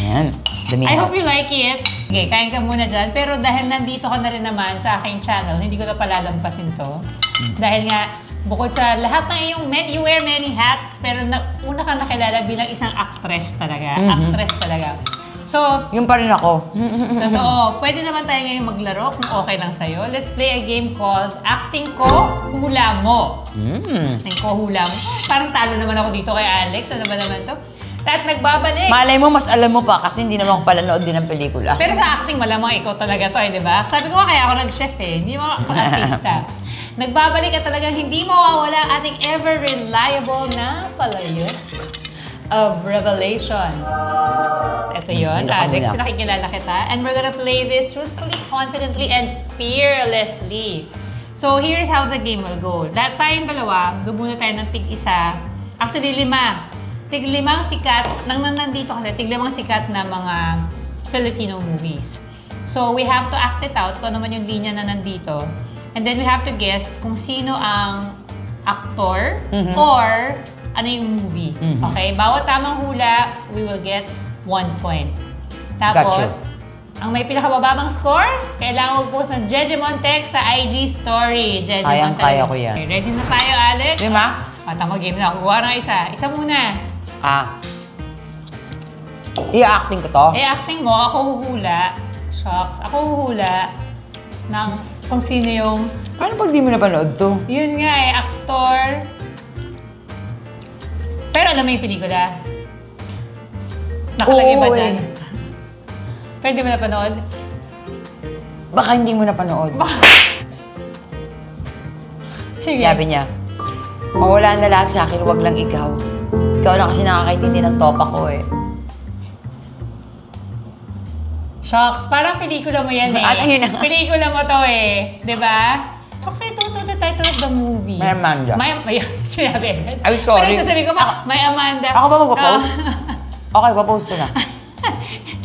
Speaker 3: Ayan.
Speaker 2: I hope you like it. Okay, kain ka muna dyan. Pero dahil nandito ka na rin naman sa aking channel, hindi ko na palalampasin to. Dahil nga, bukod sa lahat ng iyong you wear many hats, pero una kang nakilala bilang isang actress talaga. Actress talaga. So,
Speaker 3: Yung pa rin ako.
Speaker 2: totoo. Pwede naman tayo ngayon maglaro kung okay lang sa'yo. Let's play a game called Acting Ko, Hula Mo. Acting Ko, Hula Mo. Parang talo naman ako dito kay Alex. Ano ba naman to? At nagbabalik.
Speaker 3: Malay mo, mas alam mo pa kasi hindi naman ako palanood din ng pelikula.
Speaker 2: Pero sa acting, malamang ikaw talaga to, di ba? Sabi ko kaya ako nag-chef Hindi mo ako artista. Nagbabalik at talagang hindi mawawala ang ating ever-reliable na palayok of revelation. Ito yun, Alex. Nakikilala kita. And we're gonna play this truthfully, confidently, and fearlessly. So, here's how the game will go. Tayong dalawa, bubuna tayo ng tig-isa. Actually, 5. Tig-5 sikat, nandito kasi, tig-5 sikat na mga Filipino movies. So, we have to act it out kung ano man yung linya na nandito. And then we have to guess kung sino ang actor or ano yung movie. Okay? Bawat tamang hula, we will get 1 point. Tapos, ang may pinakabababang score, kailangan mag-post ng Jeje Montec sa IG story. Jeje Montec.
Speaker 3: Kaya ko yan.
Speaker 2: Okay, ready na tayo, Alex?
Speaker 3: Lima?
Speaker 2: Tama, game na. Kuha ng isa. Isa muna.
Speaker 3: I-acting ko to?
Speaker 2: Acting mo, ako huhula. Shucks. Ako huhula ng kung sino yung...
Speaker 3: Paano pag di mo napanood to?
Speaker 2: Yun nga actor. Pero alam mo yung pelikula? Nakalagay ba dyan? Pero di mo napanood?
Speaker 3: Baka hindi mo napanood.
Speaker 2: Sige.
Speaker 3: Sabi niya, mawala na lahat sa akin, wag lang ikaw. Ikaw lang kasi nakakaintindi ng topa ko eh.
Speaker 2: Shocks, parang pelikula mo yan eh.
Speaker 3: Ayun na nga.
Speaker 2: Pelikula mo to eh. Diba? Shocks, ito the title of the movie.
Speaker 3: May Amanda.
Speaker 2: May sinabi.
Speaker 3: I'm sorry.
Speaker 2: Pero sasabihin ko pa, may Amanda.
Speaker 3: Ako ba magpa-post? Okay, papost ko na.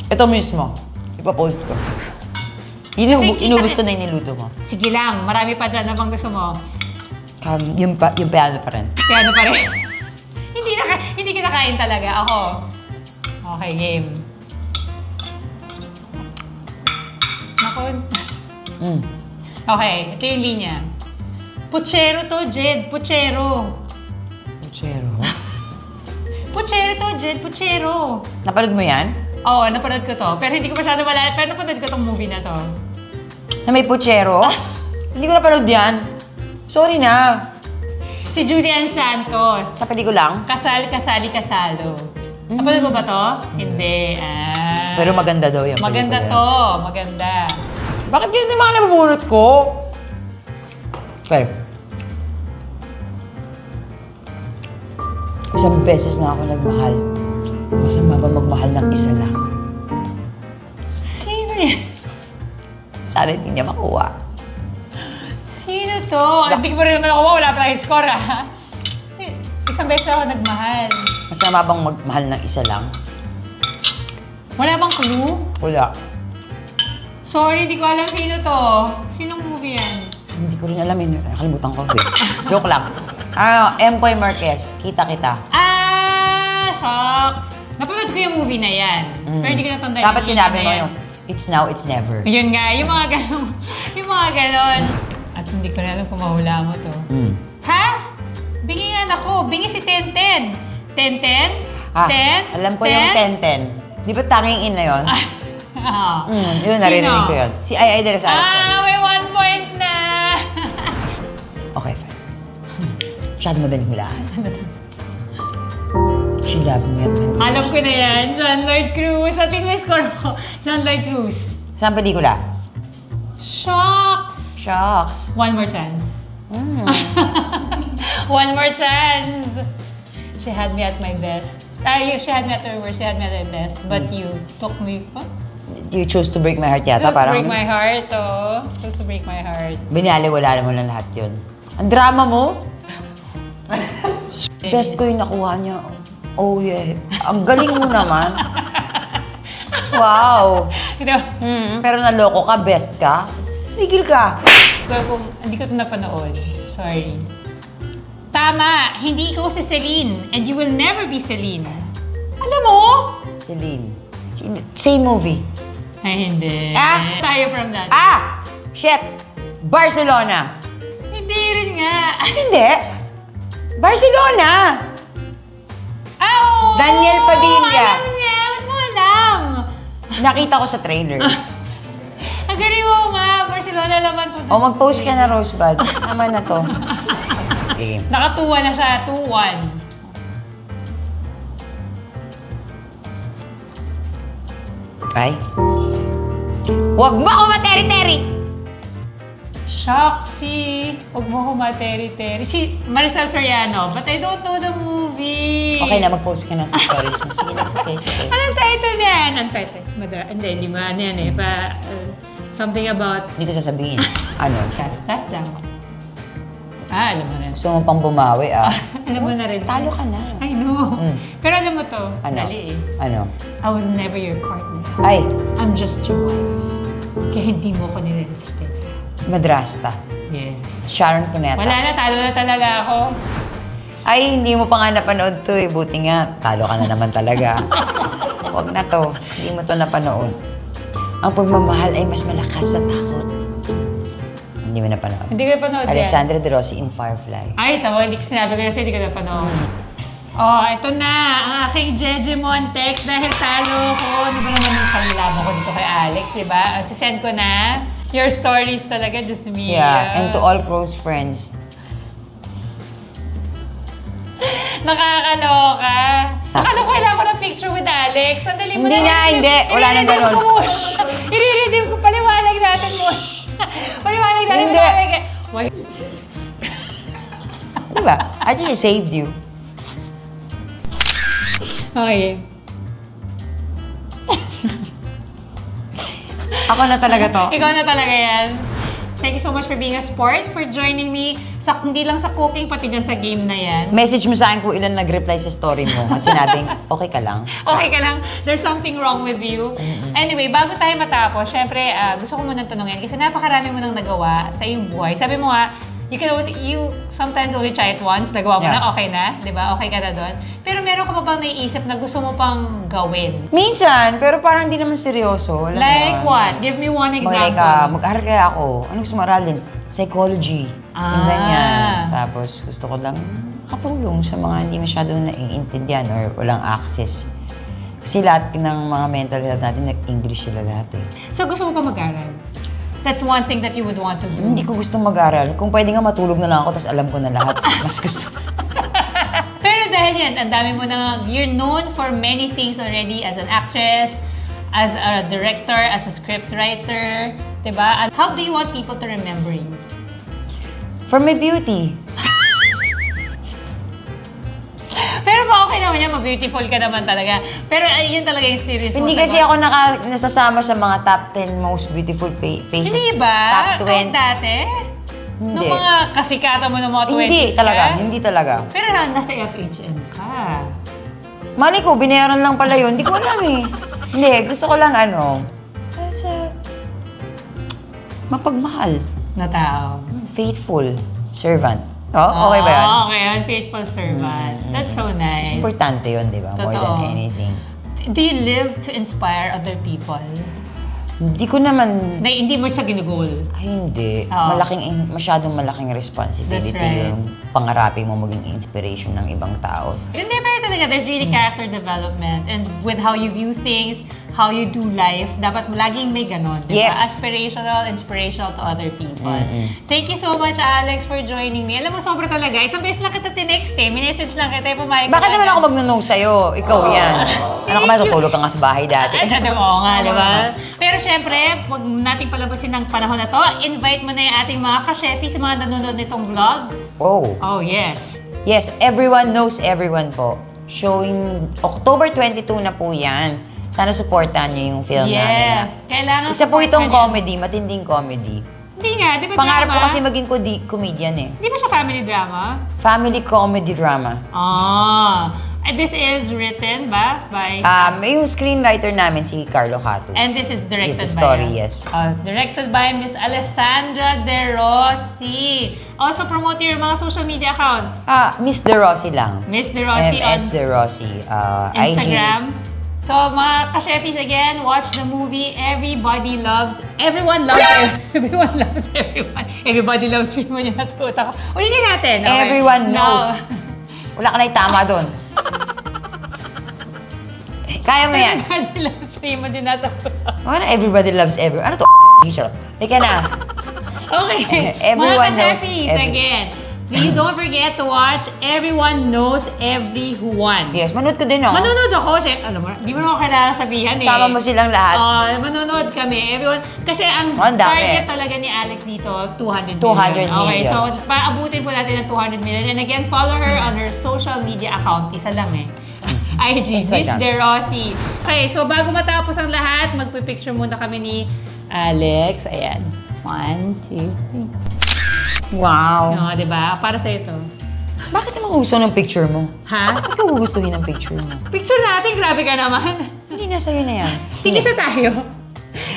Speaker 3: Ito mismo. Ipapost ko. Inubos ko na yung niluto mo.
Speaker 2: Sige lang, marami pa dyan. Ano bang gusto mo?
Speaker 3: Yung piano pa rin.
Speaker 2: Piano pa rin. Hindi kita kain talaga. Ako. Okay, game. Naku. Okay, ito yung linya. Puchero to, Jed. Puchero.
Speaker 3: Puchero?
Speaker 2: Puchero to, Jed. Puchero.
Speaker 3: Napanood mo yan?
Speaker 2: Oo, napanood ko to. Pero hindi ko masyado malala. Pero napanood ko tong movie na to.
Speaker 3: Na may puchero? Hindi ko napanood yan. Sorry na.
Speaker 2: Si Julian Santos.
Speaker 3: Sa pelikulang?
Speaker 2: Kasal, kasali, kasalo. Napanood mo ba to? Hindi.
Speaker 3: Pero maganda daw yan.
Speaker 2: Maganda
Speaker 3: pelikula
Speaker 2: to. Maganda.
Speaker 3: Bakit yun yung mga nabubunot ko? Okay. Isang beses na ako nagmahal. Masama ba magmahal ng isa lang?
Speaker 2: Sino yan?
Speaker 3: Sana hindi niya makuha.
Speaker 2: Sino to? Hindi ko pa rin naman ako. Wala pa tayong score, ah. Isang beses ako nagmahal.
Speaker 3: Masama bang magmahal ng isa lang?
Speaker 2: Wala bang clue?
Speaker 3: Wala.
Speaker 2: Sorry, di ko alam sino to. Sinong movie yan?
Speaker 3: Hindi ko rin alam yun. Nakalimutan ko. Joke lang. Empoy Marquez. Kita-kita.
Speaker 2: Shocks. Napanood ko yung movie na yan. Pero hindi ko natandaan
Speaker 3: Dapat
Speaker 2: yung
Speaker 3: sinabi
Speaker 2: movie
Speaker 3: mo
Speaker 2: na yan.
Speaker 3: yung it's now, it's never.
Speaker 2: Yun nga, yung mga ganon. Yung mga ganon. At hindi ko na alam kung mahula mo to. Ha? Bingi nga ako. Bingi si Tenten. Tenten? Ten?
Speaker 3: Alam ko yung Tenten. Di ba tanging in na yun? Yun, narinig ko yun. Si Ay de los Alison.
Speaker 2: May 1 point na!
Speaker 3: Okay, fine. Masyado madaling hulaan. She loved me at my
Speaker 2: Alam ko na yan. John Lloyd Cruz. At least may score ko. John Lloyd Cruz.
Speaker 3: Saan pelikula?
Speaker 2: Shocks!
Speaker 3: Shocks.
Speaker 2: One more chance. One more chance. She had me at my best. She had me at her worst. She had me at her best. But you took me. Huh?
Speaker 3: You chose to break my heart yata.
Speaker 2: Chose to break my heart, oh. Chose to break my heart.
Speaker 3: Binaliwala mo lang lahat yun. Ang drama mo? Best ko yung nakuha niya. Oh yeah. Ang galing mo naman. Wow. Pero naloko ka, best ka. Migil ka.
Speaker 2: Kung hindi ko ito napanood. Sorry. Tama. Hindi ikaw si Celine. And you will never be Celine. Alam mo?
Speaker 3: Celine. Same movie.
Speaker 2: Ay, hindi. Tayo from that.
Speaker 3: Shit! Barcelona!
Speaker 2: Hindi rin nga.
Speaker 3: Hindi! Barcelona!
Speaker 2: Oo!
Speaker 3: Daniel Padilla.
Speaker 2: Alam niya. Ba't mo alam?
Speaker 3: Nakita ko sa trailer.
Speaker 2: Ang galing mo nga. Barcelona naman to.
Speaker 3: Mag-post ka na, Rosebud. Naman na to. Okay.
Speaker 2: Nakatuwa na siya. 2-1.
Speaker 3: Ay. Huwag mo ako materi-teri!
Speaker 2: Shoxy! Huwag mo ko materi-teri. Si Maricel Soriano, but I don't know the movie.
Speaker 3: Okay na, mag-post ka na sa stories mo. Sige na, it's okay, it's okay.
Speaker 2: Anong title niyan? Anong title? Hindi ba? Ano yan eh? Something about...
Speaker 3: Hindi ko sasabihin. Ano?
Speaker 2: Tastas lang. Alam mo na.
Speaker 3: Gusto mo pang bumawi,
Speaker 2: Alam mo na rin.
Speaker 3: Talo ka na.
Speaker 2: I know. Pero alam mo to,
Speaker 3: Ano?
Speaker 2: dali eh.
Speaker 3: Ano?
Speaker 2: I was never your partner.
Speaker 3: Ay,
Speaker 2: I'm just your wife. Kaya hindi mo ko nire-respect.
Speaker 3: madrasta.
Speaker 2: Yes.
Speaker 3: Sharon Cuneta.
Speaker 2: Wala na, talo na talaga ako.
Speaker 3: Ay, hindi mo pa nga napanood to eh. Buti nga, talo ka na naman talaga. Huwag na to. Hindi mo to napanood. Ang pagmamahal ay mas malakas sa takot. Hindi mo napanood.
Speaker 2: Hindi ko napanood yan.
Speaker 3: Alessandra De Rossi in Firefly.
Speaker 2: Ay, tama. Hindi ko sinabi ko kasi hindi ko napanood. Oh, ito na. Ang aking Jejemon text dahil talo ko. Ano ba naman yung kanilamo ko dito kay Alex, di ba? Sisend ko na. Your stories talaga, just me.
Speaker 3: Yeah, and to all close friends.
Speaker 2: Nakakaloka. Nakaloka kailangan ko ng picture with Alex. Sandali mo
Speaker 3: Hindi na, hindi. Wala nang ganun.
Speaker 2: I-redeem ko, paliwanag natin mo.
Speaker 3: hindi.
Speaker 2: Why?
Speaker 3: Diba? I just saved you.
Speaker 2: Okay.
Speaker 3: Ako na talaga to.
Speaker 2: Ikaw na talaga yan. Thank you so much for being a sport, for joining me. Hindi lang sa cooking, pati dyan sa game na yan.
Speaker 3: Message mo sa akin kung ilan nag-reply sa story mo at sinabing, okay ka lang.
Speaker 2: Okay ka lang. There's something wrong with you. Anyway, bago tayo matapos, syempre, gusto ko munang tanungin kasi napakarami mo nang nagawa sa iyong buhay. Sabi mo nga, you sometimes only try it once, nagawa mo na, okay na, di ba? Okay ka na doon. Pero meron ka pa bang naiisip na gusto mo pang gawin?
Speaker 3: Minsan, pero parang hindi naman seryoso. Alam mo
Speaker 2: Like
Speaker 3: yun.
Speaker 2: what? Give me one example.
Speaker 3: Like, mag-aral kaya ako. Anong gusto mo aralin? Psychology. Yung ganyan. Tapos gusto ko lang katulong sa mga hindi masyadong naiintindihan or walang access. Kasi lahat ng mga mental health natin, nag-English sila lahat eh.
Speaker 2: So gusto mo pa mag-aral? That's one thing that you would want to do.
Speaker 3: Hindi ko gusto mag-aral. Kung pwede nga matulog na lang ako, tapos alam ko na lahat. Mas gusto.
Speaker 2: Pero dahil yan, ang dami mo na, you're known for many things already as an actress, as a director, as a scriptwriter, diba? And how do you want people to remember you?
Speaker 3: For my beauty.
Speaker 2: Pero okay naman yan, ma-beautiful ka naman talaga. Pero yun talaga yung serious mo.
Speaker 3: Hindi
Speaker 2: sa
Speaker 3: kasi ako nasasama sa mga top 10 most beautiful faces.
Speaker 2: Hindi ba?
Speaker 3: Top 20.
Speaker 2: Kahit dati?
Speaker 3: Hindi.
Speaker 2: Nung mga kasikatan mo ng mga 20s
Speaker 3: Hindi talaga, hindi talaga.
Speaker 2: Pero nasa FHM ka.
Speaker 3: Mali ko, binayaran lang pala yun. Hindi ko alam eh. Hindi, gusto ko lang mapagmahal.
Speaker 2: Na tao.
Speaker 3: Faithful. Servant. Oh, okay ba yan?
Speaker 2: Okay, unfaithful servant. That's so nice.
Speaker 3: Importante yun, di ba? More
Speaker 2: Totoo.
Speaker 3: than anything.
Speaker 2: Do you live to inspire other people?
Speaker 3: Hindi ko naman...
Speaker 2: Na hindi mo siya ginugol.
Speaker 3: Ay, hindi.
Speaker 2: Oo.
Speaker 3: Masyadong malaking responsibility
Speaker 2: That's right.
Speaker 3: yung pangarapin mo maging inspiration ng ibang tao.
Speaker 2: Hindi, pero talaga, there's really character development. And with how you view things, how you do life, dapat laging may ganon. Diba?
Speaker 3: Yes.
Speaker 2: Aspirational, inspirational to other people. Thank you so much, Alex, for joining me. Alam mo, sobra talaga. Isang beses lang kita tinext eh. Minessage lang kita, pumayag ka.
Speaker 3: Bakit naman ako mag-no sa'yo? Ikaw yan. Ano ka ba, tutulog ka nga sa bahay dati?
Speaker 2: Oo nga, di ba? Pero syempre, huwag nating palabasin ng panahon na to. Invite mo na yung ating mga ka-chefi sa mga nanonood nitong vlog.
Speaker 3: Oh.
Speaker 2: Oh, yes.
Speaker 3: Yes, Everyone Knows Everyone po. Showing October 22 na po yan. Sana supportan niyo yung film namin.
Speaker 2: Yes. Kailangan
Speaker 3: Isa po itong
Speaker 2: supportan
Speaker 3: comedy, matinding comedy.
Speaker 2: Hindi nga, di ba
Speaker 3: Pangarap
Speaker 2: drama?
Speaker 3: ko kasi maging comedian eh.
Speaker 2: Di ba siya family drama?
Speaker 3: Family comedy drama.
Speaker 2: And this is written ba? By...
Speaker 3: Yung screenwriter namin, si Carlo Catu.
Speaker 2: And this is directed
Speaker 3: Is the story,
Speaker 2: by...
Speaker 3: yes.
Speaker 2: Directed by Miss Alessandra De Rossi. Also, promote your mga social media accounts.
Speaker 3: Miss De Rossi lang.
Speaker 2: Miss De Rossi
Speaker 3: MS
Speaker 2: on
Speaker 3: De Rossi.
Speaker 2: Instagram. So, mga ka-chefis, again, watch the movie Everybody Loves... Everyone loves everyone. Loves everyone. Everybody loves everyone yung nasa utak ko. Ulitin natin. Okay.
Speaker 3: Everyone knows. Wala ka na itama doon. Kaya mo yan.
Speaker 2: Everybody loves everyone yung nasa utak ko.
Speaker 3: Everybody loves everyone. Ano to? Charot. Ika na.
Speaker 2: Okay.
Speaker 3: Everyone
Speaker 2: mga
Speaker 3: knows
Speaker 2: ka-chefis, again, please don't forget to watch Everyone Knows Everyone.
Speaker 3: Yes, manood ko din oh.
Speaker 2: Manonood ako, chef. Alam mo, di mo naman kailangan sabihan eh.
Speaker 3: Sama mo silang lahat.
Speaker 2: Manonood kami. Everyone. Kasi ang
Speaker 3: Ang dami.
Speaker 2: target talaga ni Alex dito, 200 million.
Speaker 3: 200
Speaker 2: Okay,
Speaker 3: million.
Speaker 2: so paabutin po natin ng 200 million. And again, follow her on her social media account. Isa lang eh. IG, Miss
Speaker 3: Instagram.
Speaker 2: De Rossi. Okay, so bago matapos ang lahat, magpipicture muna kami ni Alex. Ayan. 1, 2, 3.
Speaker 3: Wow.
Speaker 2: No, diba? Para sa'yo to.
Speaker 3: Bakit naman gusto ng picture mo?
Speaker 2: Ha?
Speaker 3: Bakit ka gugustuhin ng picture mo?
Speaker 2: Picture natin, grabe ka naman.
Speaker 3: Hindi na sa'yo na yan.
Speaker 2: Tigisa tayo.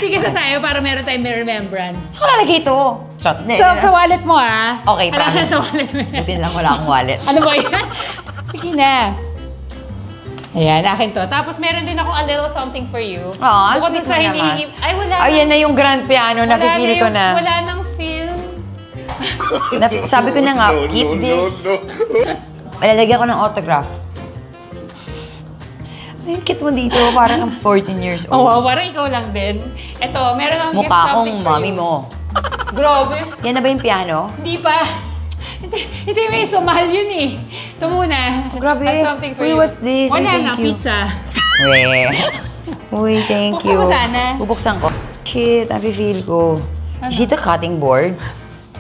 Speaker 2: Tigisa tayo para meron tayong remembrance.
Speaker 3: Saan ko lalagay ito? Shot.
Speaker 2: So, sa wallet mo ah.
Speaker 3: Okay,
Speaker 2: Wala
Speaker 3: promise.
Speaker 2: na sa wallet mo.
Speaker 3: Buti lang wala akong wallet.
Speaker 2: Ano ba yan? Sige na. Ayan, akin to. Tapos meron din ako a little something for you.
Speaker 3: Aw,
Speaker 2: Bukod
Speaker 3: sweet
Speaker 2: dun sa
Speaker 3: mo naman.
Speaker 2: hinihingi. Ay, wala
Speaker 3: Ayan na yung grand piano, napipili ko na.
Speaker 2: Wala nang film.
Speaker 3: Sabi ko na nga, keep this. Malalagyan ko ng autograph. Ay, kit mo dito, parang 14 years
Speaker 2: Oo,
Speaker 3: old.
Speaker 2: parang ikaw lang din. Eto, meron akong gift
Speaker 3: Mukha
Speaker 2: something
Speaker 3: akong
Speaker 2: for
Speaker 3: mami
Speaker 2: you.
Speaker 3: mo.
Speaker 2: Grabe.
Speaker 3: Yan na ba yung piano?
Speaker 2: Hindi pa. Hindi may so mahal yun eh. Ito muna.
Speaker 3: Grabe.
Speaker 2: I have something for
Speaker 3: Uy,
Speaker 2: you.
Speaker 3: what's this? Uy,
Speaker 2: Wala
Speaker 3: thank
Speaker 2: na,
Speaker 3: you.
Speaker 2: pizza.
Speaker 3: Uy, thank
Speaker 2: Buksan
Speaker 3: you.
Speaker 2: mo sana.
Speaker 3: Bubuksan ko. Shit, nafe-feel ko.
Speaker 2: Ano?
Speaker 3: Is it a cutting board?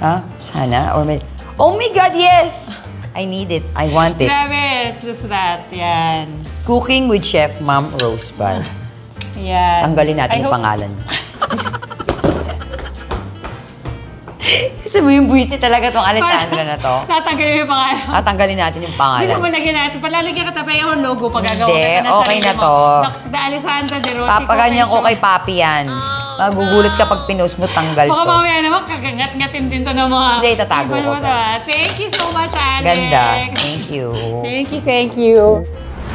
Speaker 3: Ha? Sana? Or may... Oh my God, yes! I need it. I want it.
Speaker 2: Grabe, it's just that. Yan.
Speaker 3: Cooking with Chef Ma'am Rosebud.
Speaker 2: Yan.
Speaker 3: Tanggalin natin
Speaker 2: I
Speaker 3: yung
Speaker 2: hope-
Speaker 3: pangalan. Kasi mo yung buwisi talaga tong Alessandra na to.
Speaker 2: Tatanggalin yung pangalan.
Speaker 3: Tanggalin natin yung
Speaker 2: Gusto
Speaker 3: pangalan.
Speaker 2: mo lagyan natin. Palalagyan ka tayo yung logo pag gagawa
Speaker 3: Hindi,
Speaker 2: ka ng
Speaker 3: okay
Speaker 2: sarili
Speaker 3: na
Speaker 2: mo.
Speaker 3: to.
Speaker 2: The Alessandra De Rossi
Speaker 3: Papaganyan ko
Speaker 2: Coffee
Speaker 3: kay Papi yan. Magugulat ka pag pinost mo, tanggal
Speaker 2: Shop. Baka
Speaker 3: to.
Speaker 2: mamaya naman kagangat-ngatin din to ng mga...
Speaker 3: Hindi, itatago ko to.
Speaker 2: Thank you so much, Alex.
Speaker 3: Ganda. Thank you.
Speaker 2: Thank you.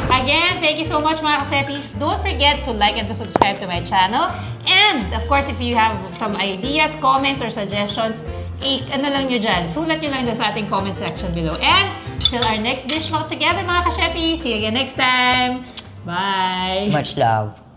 Speaker 2: Again, thank you so much mga kasepis. Don't forget to like and to subscribe to my channel. And, of course, if you have some ideas, comments, or suggestions, ano lang nyo dyan. Sulat nyo lang dyan sa ating comment section below. And, till our next dish walk together mga kasepis. See you again next time. Bye!
Speaker 3: Much love.